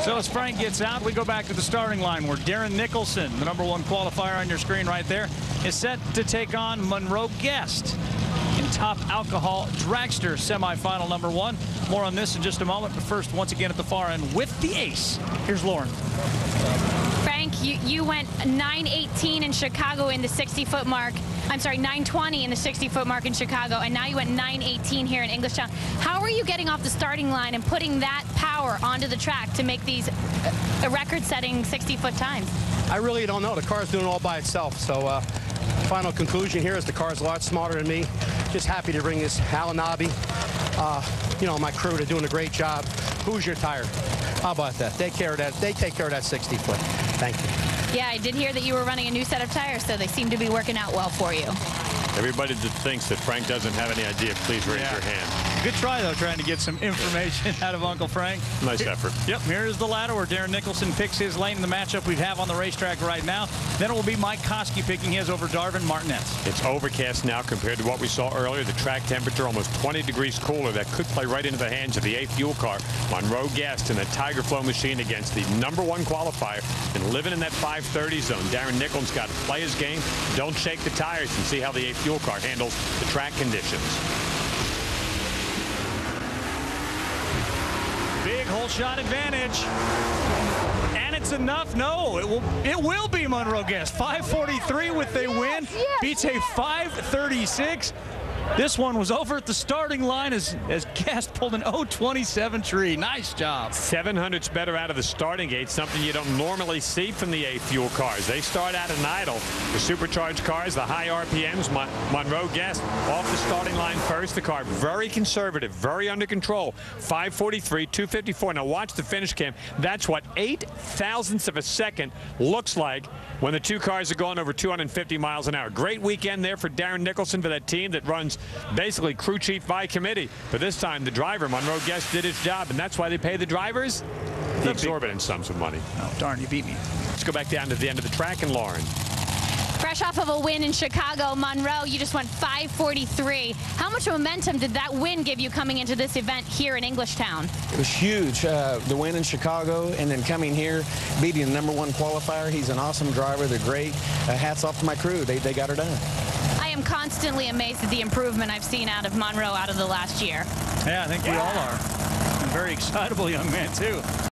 So as Frank gets out, we go back to the starting line where Darren Nicholson, the #1 qualifier on your screen right there, is set to take on Monroe Guest in Top Alcohol Dragster semifinal #1. More on this in just a moment, but first, once again at the far end with the ace, here's Lauren. Frank, you went 9:18 in Chicago in the 60-foot mark. I'm sorry, 9:20 in the 60-foot mark in Chicago, and now you went 9:18 here in Englishtown. How are you getting off the starting line and putting that power onto the track to make these record-setting 60-foot times? I really don't know. The car's doing it all by itself. So final conclusion here is the car's a lot smarter than me. Just happy to bring this Alan Nobby, my crew, they're doing a great job. Who's your tire? How about that? They take care of that 60-foot. Thank you. Yeah, I did hear that you were running a new set of tires, so they seem to be working out well for you. Everybody that thinks that Frank doesn't have any idea, please raise your hand. Good try, though, trying to get some information out of Uncle Frank. Nice effort. Yep, here is the ladder where Darren Nicholson picks his lane in the matchup we have on the racetrack right now. Then it will be Mike Koski picking his over Darvin Martinez. It's overcast now compared to what we saw earlier. The track temperature almost 20 degrees cooler. That could play right into the hands of the A fuel car. Monroe Guest in the Tiger Flow machine against the #1 qualifier and living in that 530 zone. Darren Nicholson's got to play his game. Don't shake the tires and see how the A fuel car handles the track conditions. Big hole shot advantage. And it's enough. No, it will be Monroe Guest. 5:43 with a win. Beats a 5:36. This one was over at the starting line as Guest pulled an 0.27 tree. Nice job. 700's better out of the starting gate, something you don't normally see from the A fuel cars. They start out an idle. The supercharged cars, the high RPMs, Monroe Guest off the starting line first. The car very conservative, very under control. 5:43, 2:54. Now watch the finish cam. That's what 8 thousandths of a second looks like when the two cars are going over 250 miles an hour. Great weekend there for Darren Nicholson, for that team that runs basically crew chief by committee. But this time the driver, Monroe Guest, did his job, and that's why they pay the drivers the exorbitant sums of money. Oh, darn, you beat me. Let's go back down to the end of the track, and Lauren. Fresh off of a win in Chicago, Monroe, you just went 5:43. How much momentum did that win give you coming into this event here in Englishtown? It was huge. The win in Chicago and then coming here, beating the #1 qualifier. He's an awesome driver. They're great. Hats off to my crew. They got her done. I am constantly amazed at the improvement I've seen out of Monroe out of the last year. Yeah, I think we all are. A very excitable young man, too.